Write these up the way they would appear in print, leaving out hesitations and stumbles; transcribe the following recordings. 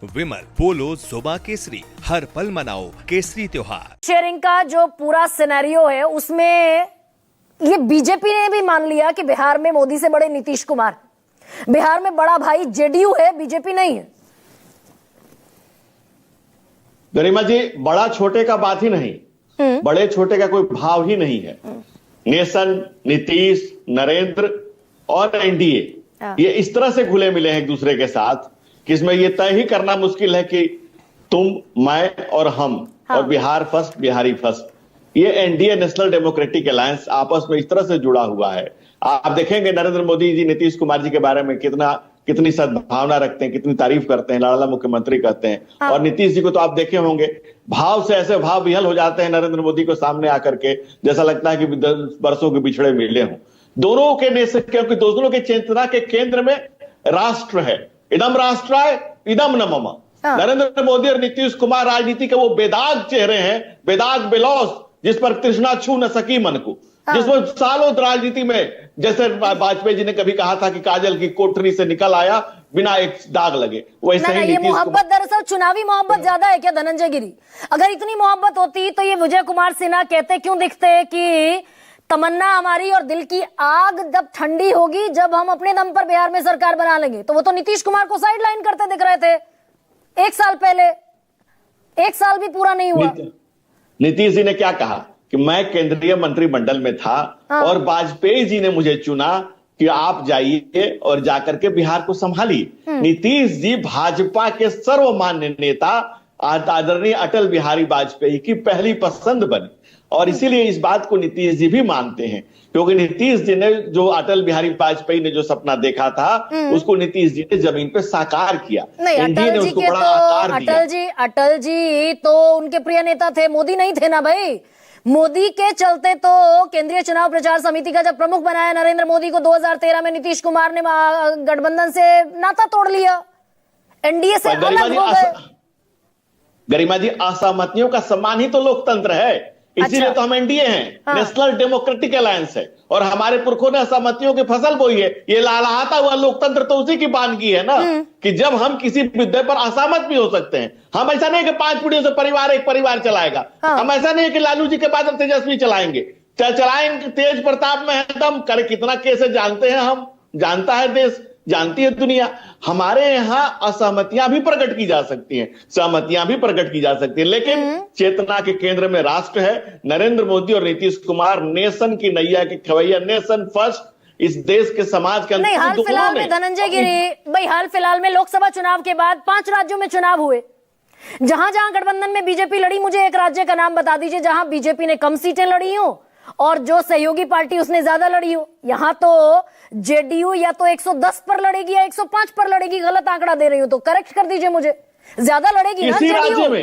विमल, पोलो, जोमा केसरी, हर पल मनाओ केसरी त्योहार। शेयरिंग का जो पूरा सिनेरियो है उसमें ये बीजेपी ने भी मान लिया कि बिहार में मोदी से बड़े नीतीश कुमार, बिहार में बड़ा भाई जेडीयू है, बीजेपी नहीं है। गरिमा जी, बड़ा छोटे का बात ही नहीं, बड़े छोटे का कोई भाव ही नहीं है। नेशन, नीतीश, नरेंद्र और एनडीए ये इस तरह से घुले मिले हैं एक दूसरे के साथ कि इसमें ये तय ही करना मुश्किल है कि तुम, मैं और हम, और बिहार फर्स्ट, बिहारी फर्स्ट। ये एनडीए, नेशनल डेमोक्रेटिक अलायंस, आपस में इस तरह से जुड़ा हुआ है। आप देखेंगे नरेंद्र मोदी जी नीतीश कुमार जी के बारे में कितनी सद्भावना रखते हैं, कितनी तारीफ करते हैं, लाडला मुख्यमंत्री कहते हैं। और नीतीश जी को तो आप देखे होंगे, भाव से ऐसे भाव विहल हो जाते हैं नरेंद्र मोदी को सामने आकर के, जैसा लगता है कि 10 वर्षों के पिछड़े मिले हों। दोनों के नेतृत्व, क्योंकि दोनों के चेतना के केंद्र में राष्ट्र है। इदम राष्ट्राय इदम न मम। नरेंद्र मोदी और नीतीश कुमार राजनीति के वो बेदाग चेहरे हैं, बेदाग बेलौस, जिस पर तृष्णा छू न सकी मन को, जिसमें सालों राजनीति में, जैसे वाजपेयी जी ने कभी कहा था कि काजल की कोठरी से निकल आया बिना एक दाग लगे, वैसे ही ये मोहब्बत दरअसल चुनावी मोहब्बत ज्यादा है क्या धनंजय गिरी? अगर इतनी मोहब्बत होती तो ये विजय कुमार सिन्हा कहते क्यों दिखते कि तमन्ना हमारी और दिल की आग जब ठंडी होगी, जब हम अपने दम पर बिहार में सरकार बना लेंगे। तो वो तो नीतीश कुमार को साइड लाइन करते दिख रहे थे 1 साल पहले। 1 साल भी पूरा नहीं हुआ। नीतीश जी ने क्या कहा कि मैं केंद्रीय मंत्रिमंडल में था और वाजपेयी जी ने मुझे चुना कि आप जाइए और जाकर के बिहार को संभालिए। नीतीश जी भाजपा के सर्वमान्य नेता आदरणीय अटल बिहारी वाजपेयी की पहली पसंद बनी, और इसीलिए इस बात को नीतीश जी भी मानते हैं, क्योंकि नीतीश जी ने जो अटल बिहारी वाजपेयी ने जो सपना देखा था उसको नीतीश जी ने जमीन पे साकार किया। नहीं, एनडीए ने उसको बड़ा आकार दिया। अटल जी तो उनके प्रिय नेता थे, मोदी नहीं थे ना भाई। मोदी के चलते तो केंद्रीय चुनाव प्रचार समिति का जब प्रमुख बनाया नरेंद्र मोदी को 2013 में, नीतीश कुमार ने गठबंधन से नाता तोड़ लिया, एनडीए से अलग हो गए। गरिमा जी, असहमतियों का सम्मान ही तो लोकतंत्र है, इसीलिए तो हम एनडीए हैं। नेशनल डेमोक्रेटिक अलायंस है, और हमारे पुरखों ने असहमतियों की फसल बोई है। ये लहलहाता हुआ लोकतंत्र तो उसी की बानगी है ना, कि जब हम किसी मुद्दे पर असहमत भी हो सकते हैं। हम ऐसा नहीं कि 5 पीढ़ियों से परिवार एक परिवार चलाएगा। हम ऐसा नहीं कि लालू जी के बाद तेजस्वी चलाएंगे, तेज प्रताप में दम करे, कितना केस जानते हैं हम, जानता है देश, जानती है दुनिया। हमारे यहां असहमतियां भी प्रकट की जा सकती हैं, सहमतियां भी प्रकट की जा सकती हैं, लेकिन चेतना के केंद्र में राष्ट्र है। नरेंद्र मोदी और नीतीश कुमार नेशन की नैया के खवैया, नेशन फर्स्ट, इस देश के समाज के नहीं, हाल फिलहाल में धनंजय गिरी भाई, हाल फिलहाल में लोकसभा चुनाव के बाद 5 राज्यों में चुनाव हुए। जहां जहां गठबंधन में बीजेपी लड़ी, मुझे एक राज्य का नाम बता दीजिए जहां बीजेपी ने कम सीटें लड़ी हो और जो सहयोगी पार्टी उसने ज्यादा लड़ी हो। यहां तो जेडीयू या तो 110 पर लड़ेगी या 105 पर लड़ेगी। गलत आंकड़ा दे रही हूं तो करेक्ट कर दीजिए मुझे। ज्यादा लड़ेगी ना जेडीयू।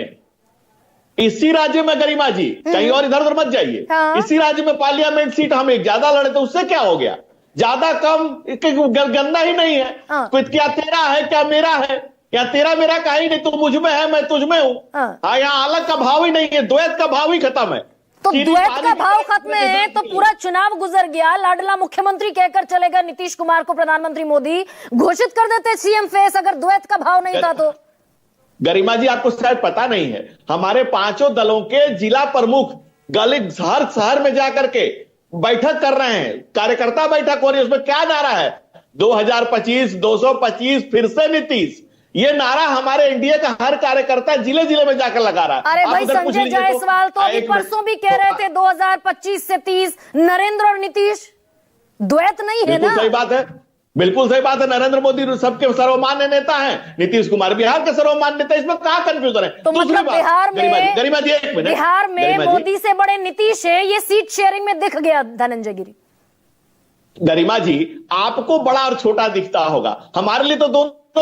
इसी राज्य में गरिमा जी, कहीं और इधर उधर मत जाइए। इसी राज्य में पार्लियामेंट सीट हम एक ज्यादा लड़े तो उससे क्या हो गया? ज्यादा कम गंदा ही नहीं है। क्या तेरा है, क्या मेरा है, क्या तेरा मेरा का ही नहीं, तू मुझ में है, मैं तुझ में हूं। यहाँ अलग का भाव ही नहीं है, द्वैत का भाव ही खत्म है। तो द्वैत का भाव खत्म है तो पूरा चुनाव गुजर गया, लाडला मुख्यमंत्री कहकर चले गए नीतीश कुमार को प्रधानमंत्री मोदी घोषित कर देते सीएम फेस, अगर द्वैत का भाव नहीं था तो। गरिमा जी, आपको शायद पता नहीं है, हमारे 5 दलों के जिला प्रमुख गली हर शहर में जाकर के बैठक कर रहे हैं, कार्यकर्ता बैठक हो रही है। उसमें क्या नारा है? 2025, 225, फिर से नीतीश। ये नारा हमारे एनडीए का हर कार्यकर्ता जिले जिले में जाकर लगा रहा है। अरे भाई, संजय जायसवाल तो अभी परसों भी कह रहे थे 2025 से 30 नरेंद्र और नीतीश। द्वैत नहीं है ना? सही बात है, बिल्कुल सही बात है। नरेंद्र मोदी सबके सर्वमान्य नेता हैं, नीतीश कुमार बिहार के सर्वमान्य नेता, इसमें कहां कंफ्यूजन है? तो मतलब बिहार में, गरिमा जी एक मिनट, बिहार में मोदी से बड़े नीतीश है, ये सीट शेयरिंग में दिख गया धनंजय गिरी। गरिमा जी, आपको बड़ा और छोटा दिखता होगा, हमारे लिए तो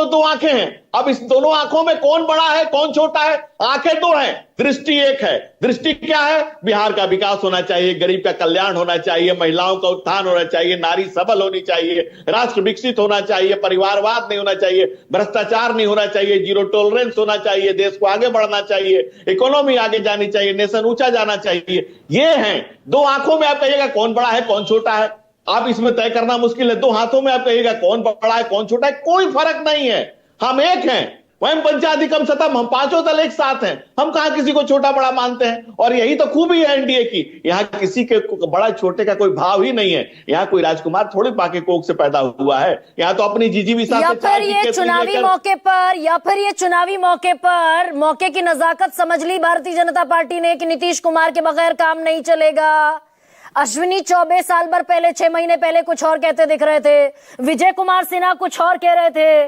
दो आंखें हैं। अब इस दोनों आंखों में कौन बड़ा है कौन छोटा है? आंखें 2 हैं, दृष्टि 1 है। दृष्टि क्या है? बिहार का विकास होना चाहिए, गरीब का कल्याण होना चाहिए, महिलाओं का उत्थान होना चाहिए, नारी सबल होनी चाहिए, राष्ट्र विकसित होना चाहिए, परिवारवाद नहीं होना चाहिए, भ्रष्टाचार नहीं होना चाहिए, जीरो टॉलरेंस होना चाहिए, देश को आगे बढ़ना चाहिए, इकोनॉमी आगे जानी चाहिए, नेशन ऊंचा जाना चाहिए। ये हैं 2 आंखों में। आप कहिएगा कौन बड़ा है कौन छोटा है, आप इसमें तय करना मुश्किल है। 2 हाथों में आप कहिएगा कौन बड़ा है कौन छोटा है, कोई फर्क नहीं है। हम एक हैं, वहीं पंचाधिकम सतम, हम पांचों दल एक साथ हैं, हम कहां किसी को छोटा बड़ा मानते हैं। और यही तो खूबी है एनडीए की, यहां किसी के बड़ा छोटे का कोई भाव ही नहीं है। यहाँ कोई राजकुमार थोड़ी पाके कोख से पैदा हुआ है, यहाँ तो अपनी जीजीविसा या से फिर ये चुनावी मौके पर मौके की नजाकत समझ ली भारतीय जनता पार्टी ने कि नीतीश कुमार के बगैर काम नहीं चलेगा। अश्विनी चौबे साल भर पहले, 6 महीने पहले कुछ और कहते दिख रहे थे, विजय कुमार सिन्हा कुछ और कह रहे थे,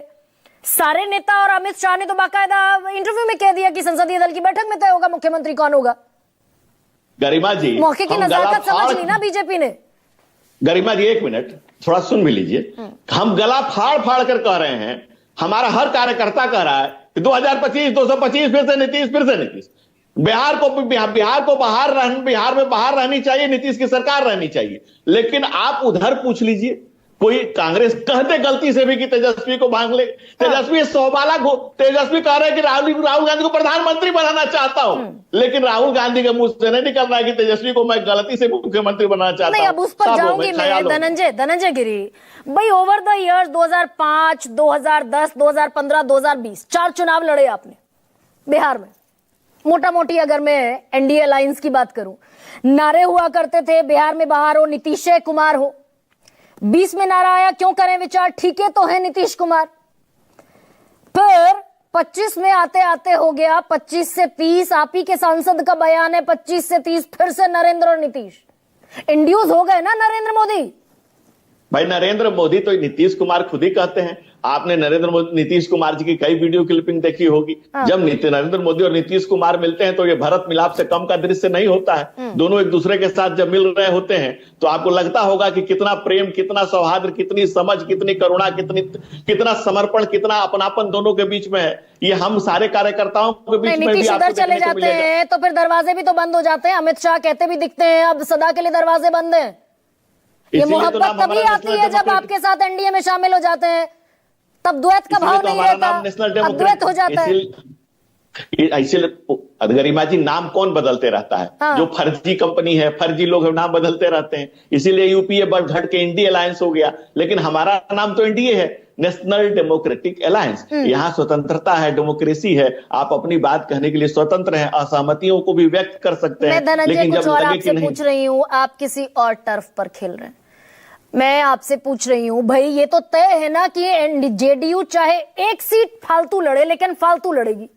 सारे नेता और अमित शाह ने तो बाकायदा इंटरव्यू में कह दिया कि संसदीय दल की बैठक में तय होगा मुख्यमंत्री कौन होगा। गरिमा जी, मौके की नजाकत समझ ली ना बीजेपी ने। गरिमा जी एक मिनट थोड़ा सुन भी लीजिए। हम गला फाड़ फाड़ कर कह रहे हैं, हमारा हर कार्यकर्ता कह रहा है कि 2025 225 फिर से नीतीश, फिर से नीतीश। बिहार में बाहर रहनी चाहिए, नीतीश की सरकार रहनी चाहिए। लेकिन आप उधर पूछ लीजिए, कोई कांग्रेस कह दे गलती से भी कि तेजस्वी को मांग ले, तेजस्वी तेजस्वी कह रहे हैं कि राहुल गांधी को प्रधानमंत्री बनाना चाहता हूं, लेकिन राहुल गांधी के मुंह से नहीं निकल रहा है कि तेजस्वी को मैं गलती से मुख्यमंत्री बनाना चाहता हूं। नहीं, अब उस पर जाऊंगी मैं। धनंजय गिरी भाई, ओवर द ईयर्स 2005, 2010, 2015, 2020 4 चुनाव लड़े आपने बिहार में। मोटा मोटी अगर मैं एनडीए अलायंस की बात करूं, नारे हुआ करते थे बिहार में बाहर हो नीतीश कुमार हो। 20 में नारा आया क्यों करें विचार, ठीक है तो है नीतीश कुमार। फिर 25 में आते आते हो गया 25 से 30, आप ही के सांसद का बयान है 25 से 30 फिर से नरेंद्र और नीतीश इंड्यूस हो गए ना नरेंद्र मोदी। भाई नरेंद्र मोदी तो नीतीश कुमार खुद ही कहते हैं। आपने नीतीश कुमार जी की कई वीडियो क्लिपिंग देखी होगी। जब नरेंद्र मोदी और नीतीश कुमार मिलते हैं तो ये भरत मिलाप से कम का दृश्य नहीं होता है। दोनों एक दूसरे के साथ जब मिल रहे होते हैं तो आपको लगता होगा कि कितना प्रेम, कितना सौहार्द, कितनी समझ, कितनी करुणा, कितना समर्पण, कितना अपनापन दोनों के बीच में है। ये हम सारे कार्यकर्ताओं के बीच में भी आपको चले जाते हैं तो फिर दरवाजे भी तो बंद हो जाते हैं। अमित शाह कहते भी दिखते हैं अब सदा के लिए दरवाजे बंद हैं। ये मोहब्बत तभी आती है जब आपके साथ एनडीए में शामिल हो जाते हैं, तब द्वैत का भाव नहीं रहता, अब द्वैत हो जाता है। ऐसे गरिमा जी नाम कौन बदलते रहता है? हाँ। जो फर्जी कंपनी है, फर्जी लोग नाम बदलते रहते हैं। इसीलिए यूपीए बढ़ घट के इंडिया अलायंस हो गया, लेकिन हमारा नाम तो एनडीए है, नेशनल डेमोक्रेटिक अलायंस। यहाँ स्वतंत्रता है, डेमोक्रेसी है, आप अपनी बात कहने के लिए स्वतंत्र हैं, असहमतियों को भी व्यक्त कर सकते हैं। लेकिन जब आपसे पूछ रही हूँ, आप किसी और टर्फ पर खेल रहे हैं, मैं आपसे पूछ रही हूं भाई, ये तो तय है ना कि जेडीयू चाहे एक सीट फालतू लड़े लेकिन फालतू लड़ेगी।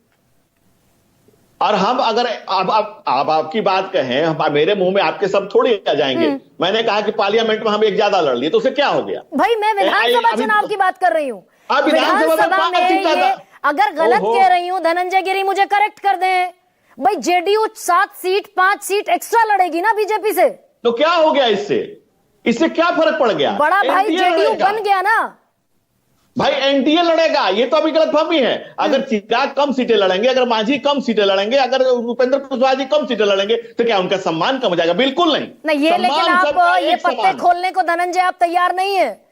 और हम अगर आप आपकी बात कहें, हम मेरे मुंह में आपके सब थोड़ी आ जाएंगे। मैंने कहा कि पार्लियामेंट में हम एक ज्यादा लड़ लिए तो उसे क्या हो गया? भाई मैं विधानसभा चुनाव की बात कर रही हूँ। विधानसभा में ये अगर गलत कह रही हूँ धनंजय गिरी मुझे करेक्ट कर दें। भाई जेडीयू 7 सीट 5 सीट एक्स्ट्रा लड़ेगी ना बीजेपी से, तो क्या हो गया? इससे क्या फर्क पड़ गया? बड़ा भाई जेडीयू बन गया ना। भाई एनडीए लड़ेगा, ये तो अभी गलतफहमी है। अगर चिराग कम सीटें लड़ेंगे, अगर मांझी कम सीटें लड़ेंगे, अगर उपेंद्र कुशवाहा जी कम सीटें लड़ेंगे तो क्या उनका सम्मान कम हो जाएगा? बिल्कुल नहीं। ये लेकिन आप ये पत्ते खोलने को धनंजय आप तैयार नहीं है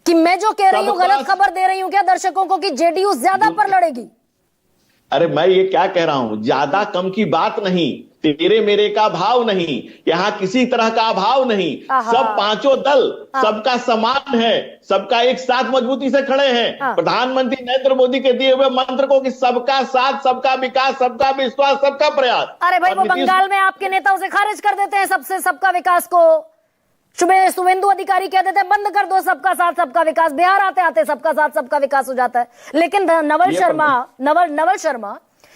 कि मैं जो कह रही हूँ गलत खबर दे रही हूँ क्या दर्शकों को कि जेडीयू ज्यादा पर लड़ेगी? अरे मैं ये क्या कह रहा हूं, ज्यादा कम की बात नहीं, तेरे मेरे का भाव नहीं, यहां किसी तरह का अभाव नहीं। सब पांचों दल सबका समान है, सबका एक साथ मजबूती से खड़े हैं। प्रधानमंत्री नरेंद्र मोदी के दिए हुए मंत्र को कि सबका साथ, सबका विकास, सबका विश्वास, सबका प्रयास। अरे भाई वो बंगाल में आपके नेता उसे खारिज कर देते हैं, सबसे सबका विकास को। शुभेंदु अधिकारी कह देते हैं बंद कर दो सबका साथ सबका विकास। बिहार आते आते सबका साथ सबका विकास हो जाता है। लेकिन नवल शर्मा